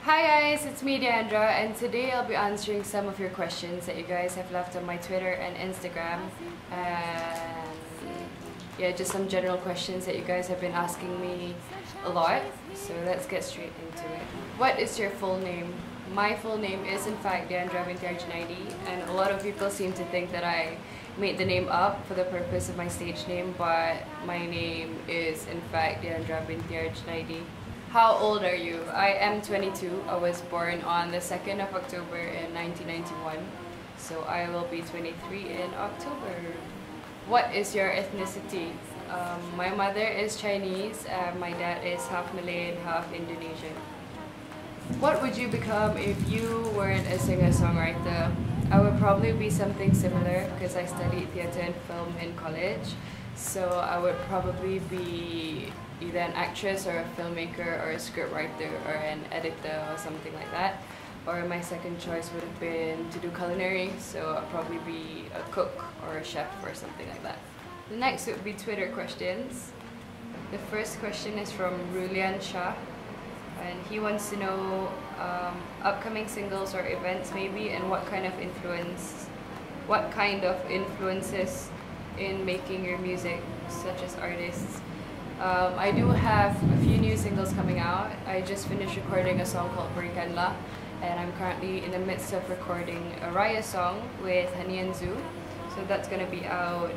Hi guys, it's me Diandra, and today I'll be answering some of your questions that you guys have left on my Twitter and Instagram, and yeah, just some general questions that you guys have been asking me a lot. So let's get straight into it. What is your full name? My full name is in fact Diandra binti Arjunaidi, and a lot of people seem to think that I made the name up for the purpose of my stage name, but my name is in fact Diandra binti Arjunaidi. How old are you? I am 22. I was born on the 2nd of October in 1991. So I will be 23 in October. What is your ethnicity? My mother is Chinese, my dad is half Malay and half Indonesian. What would you become if you weren't a singer-songwriter? I would probably be something similar because I studied theatre and film in college. So I would probably be either an actress or a filmmaker or a scriptwriter or an editor or something like that. Or my second choice would have been to do culinary, so I'd probably be a cook or a chef or something like that. The next would be Twitter questions. The first question is from Rulian Shah, and he wants to know upcoming singles or events maybe, and what kind of influences in making your music, such as artists. I do have a few new singles coming out. I just finished recording a song called Berikanlah, and I'm currently in the midst of recording a Raya song with Hani and Zoo. So that's going to be out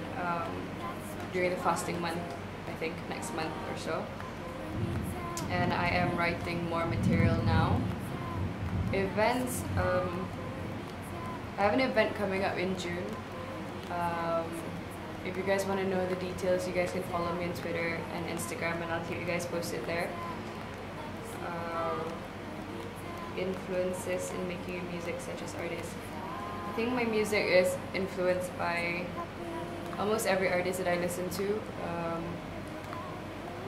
during the fasting month, I think next month or so. And I am writing more material now. Events, I have an event coming up in June. If you guys want to know the details, you guys can follow me on Twitter and Instagram, and I'll keep you guys posted there. Influences in making your music, such as artists. I think my music is influenced by almost every artist that I listen to.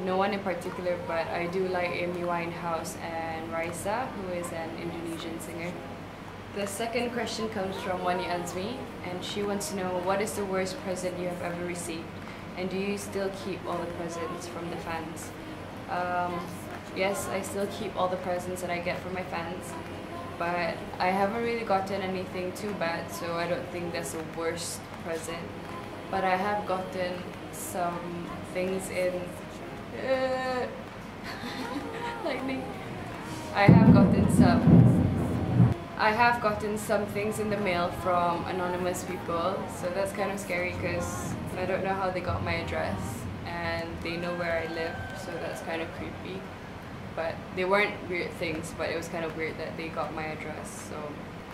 No one in particular, but I do like Amy Winehouse and Raisa, who is an Indonesian singer. The second question comes from Wani Azmi, and she wants to know, what is the worst present you have ever received, and do you still keep all the presents from the fans? Yes, I still keep all the presents that I get from my fans, but I haven't really gotten anything too bad, so I don't think that's the worst present. But I have gotten some things in lightning. I have gotten some things in the mail from anonymous people, so that's kind of scary because I don't know how they got my address, and they know where I live, so that's kind of creepy. But they weren't weird things, but it was kind of weird that they got my address. So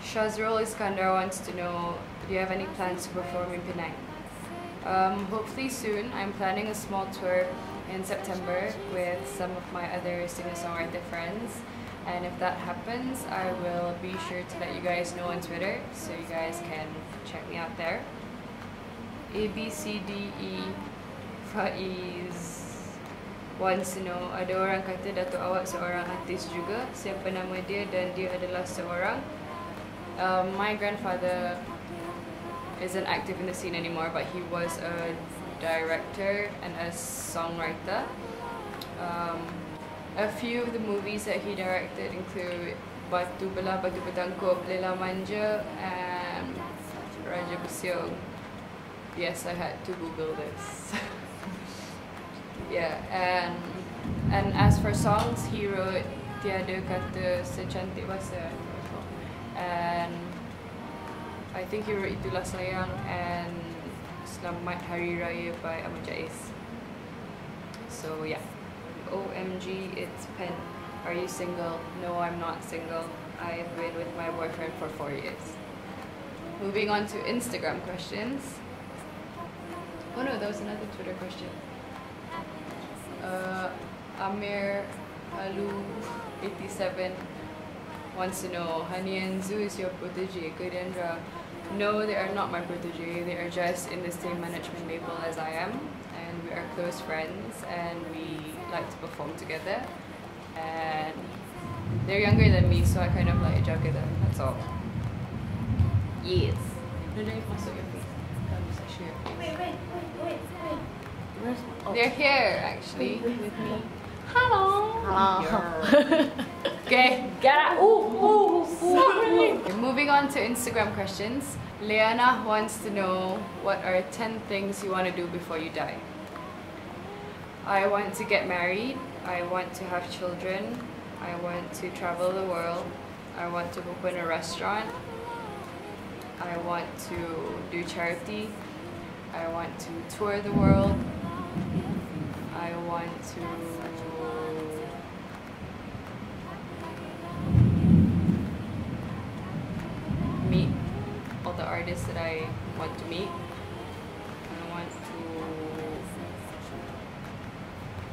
Shazrul Iskandar wants to know, do you have any plans to perform in Penang? Hopefully soon. I'm planning a small tour in September with some of my other singer-songwriter friends. And if that happens, I will be sure to let you guys know on Twitter, so you guys can check me out there. ABCDE Faiz wants to know, ada orang kata Datuk awak seorang artis juga, siapa nama dia dan dia adalah seorang? My grandfather isn't active in the scene anymore, but he was a director and a songwriter. A few of the movies that he directed include Batu Belah, Batu Bertangkup, Lela Manja, and Raja Besiong. Yes, I had to Google this. Yeah, and as for songs, he wrote Tiada Kata Secantik Bahasa, and I think he wrote Itulah Sayang and Selamat Hari Raya by Ahmad Jais. So yeah. OMG, it's Pen. Are you single? No, I'm not single. I've been with my boyfriend for 4 years. Moving on to Instagram questions. Oh no, that was another Twitter question. Amir Halu 87 wants to know, Hani and Zoo is your protege, Diandra? No, they are not my protege. They are just in the same management label as I am, and we are close friends, and we like to perform together. And they're younger than me, so I kind of like jaga them. That's all. Yes. No, don't masuk your face. Wait. They're here actually with me. Hello. Hello. Okay. Get out! Ooh! Okay, moving on to Instagram questions. Leanna wants to know, what are 10 things you want to do before you die? I want to get married. I want to have children. I want to travel the world. I want to open a restaurant. I want to do charity. I want to tour the world. I want to meet all the artists that I want to meet.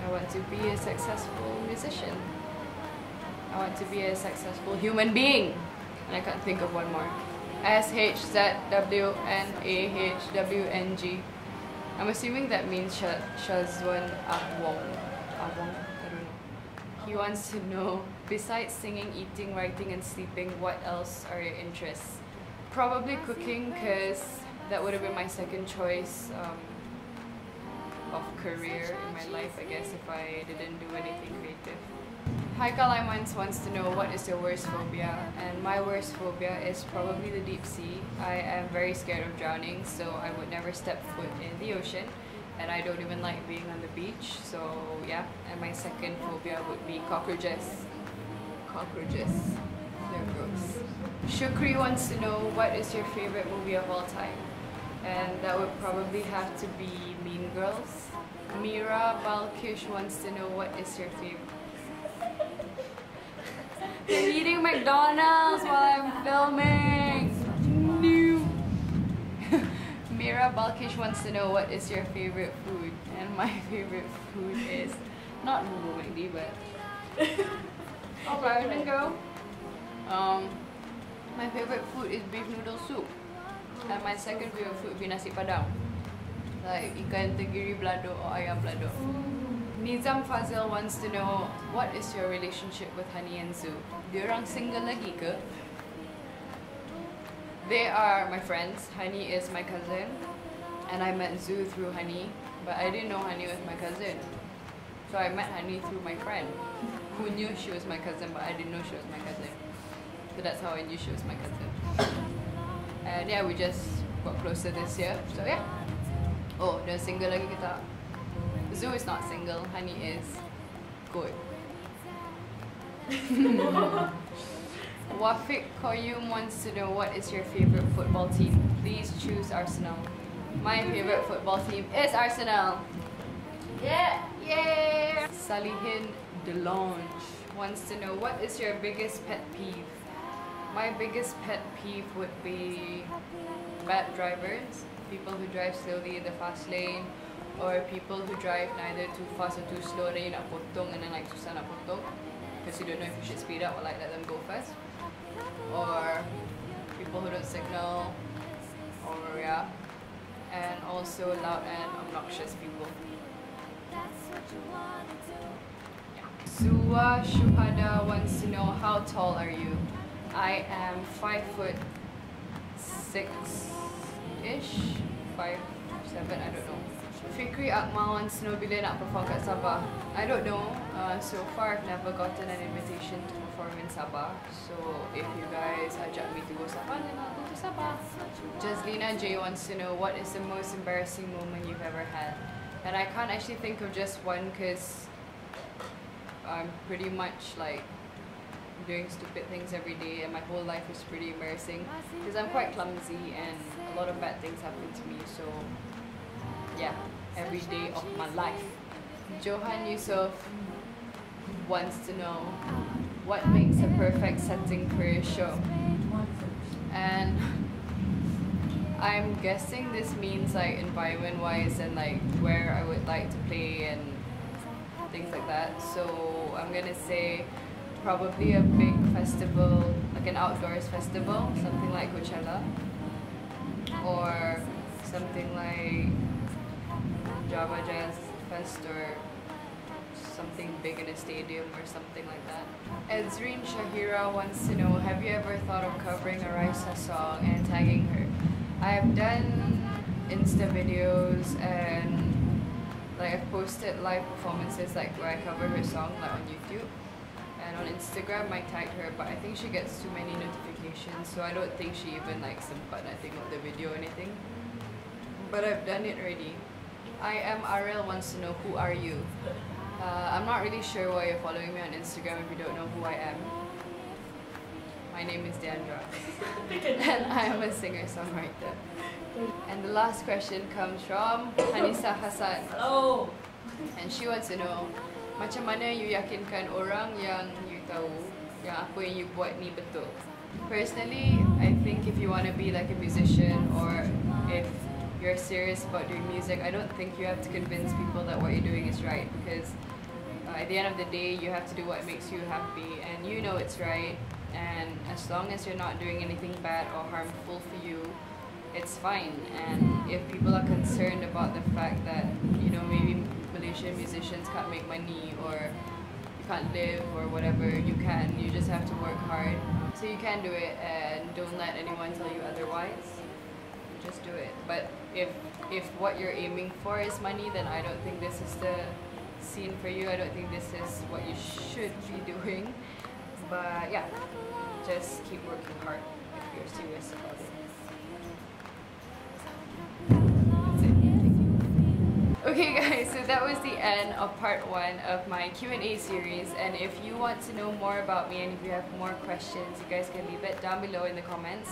I want to be a successful musician. I want to be a successful human being. And I can't think of one more. SHZWNAHWNG. I'm assuming that means Shazwan Abwong. I don't know. He wants to know, besides singing, eating, writing, and sleeping, what else are your interests? Probably cooking, because that would have been my second choice of career in my life, I guess, if I didn't do anything creative. Haikal Imans wants to know, what is your worst phobia? And my worst phobia is probably the deep sea. I am very scared of drowning, so I would never step foot in the ocean. And I don't even like being on the beach, so yeah. And my second phobia would be cockroaches. Cockroaches. They're gross. Shukri wants to know, what is your favorite movie of all time? And that would probably have to be Mean Girls. Mira Balkish wants to know, what is your favorite? I'm eating McDonald's while I'm filming! No! Mira Balkish wants to know, what is your favorite food? And my favorite food is not Momo McD, but alright, then go. My favorite food is beef noodle soup. And my second favorite food would be nasi padang. Like ikan tenggiri balado or ayam balado. Nizam Fazil wants to know, what is your relationship with Hani and Zoo? Diorang single lagi ke? They are my friends. Hani is my cousin. And I met Zoo through Hani. But I didn't know Hani was my cousin. So I met Hani through my friend, who knew she was my cousin, but I didn't know she was my cousin. So that's how I knew she was my cousin. And yeah, we just got closer this year. So yeah. Oh, they're single lagi kita. Zoo is not single, Hani is good. Wafik Koyum wants to know, what is your favorite football team? Please choose Arsenal. My favorite football team is Arsenal. Yeah, yeah. Salihin Delange wants to know, what is your biggest pet peeve? My biggest pet peeve would be bad drivers, people who drive slowly in the fast lane, or people who drive neither too fast or too slow, then you nak potong and then like susah nak potong because you don't know if you should speed up or like let them go first, or people who don't signal, or yeah, and also loud and obnoxious people. Suwa Shuhada wants to know, how tall are you? I am 5'6"-ish, 5'7", I don't know. Fikri Akmal wants to know, bila nak perform kat Sabah. I don't know. So far I've never gotten an invitation to perform in Sabah. So if you guys ajak me to go Sabah, then I'll go to Sabah. Jaslina J wants to know, what is the most embarrassing moment you've ever had? And I can't actually think of just one, because I'm pretty much like doing stupid things every day, and my whole life is pretty embarrassing because I'm quite clumsy and a lot of bad things happen to me. So yeah, every day of my life. Johan Yusuf wants to know, what makes a perfect setting for your show? And I'm guessing this means like environment wise and like where I would like to play and things like that. So I'm gonna say probably a big festival, like an outdoors festival, something like Coachella, or something like Java Jazz Fest, or something big in a stadium or something like that. Ezreen Shahira wants to know, have you ever thought of covering a Raisa song and tagging her? I've done Insta videos and like I've posted live performances like where I cover her song like on YouTube. And on Instagram, I tagged her, but I think she gets too many notifications, so I don't think she even like sempat I think of the video or anything. But I've done it already. I am Ariel wants to know, who are you? I'm not really sure why you're following me on Instagram if you don't know who I am. My name is Diandra and I am a singer-songwriter. And the last question comes from Hanisa Hassan. Hello. And she wants to know, macam mana you yakinkan orang yang you tahu yang apa yang you buat ni betul? Personally, I think if you want to be like a musician or if you're serious about doing music, I don't think you have to convince people that what you're doing is right, because at the end of the day, you have to do what makes you happy and you know it's right. And as long as you're not doing anything bad or harmful for you, it's fine. And if people are concerned about the fact that, you know, maybe Malaysian musicians can't make money or you can't live or whatever, you can. You just have to work hard. So you can do it and don't let anyone tell you otherwise. Just do it. But if what you're aiming for is money, then I don't think this is the scene for you. I don't think this is what you should be doing. But yeah, just keep working hard if you're serious about it. Okay guys, so that was the end of part 1 of my Q&A series, and if you want to know more about me and if you have more questions, you guys can leave it down below in the comments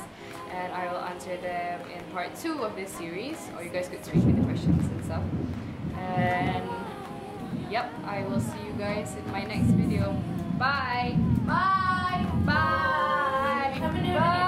and I will answer them in part 2 of this series, or you guys could tweet me the questions and stuff. And yep, I will see you guys in my next video. Bye! Bye. Bye! Have a new Bye!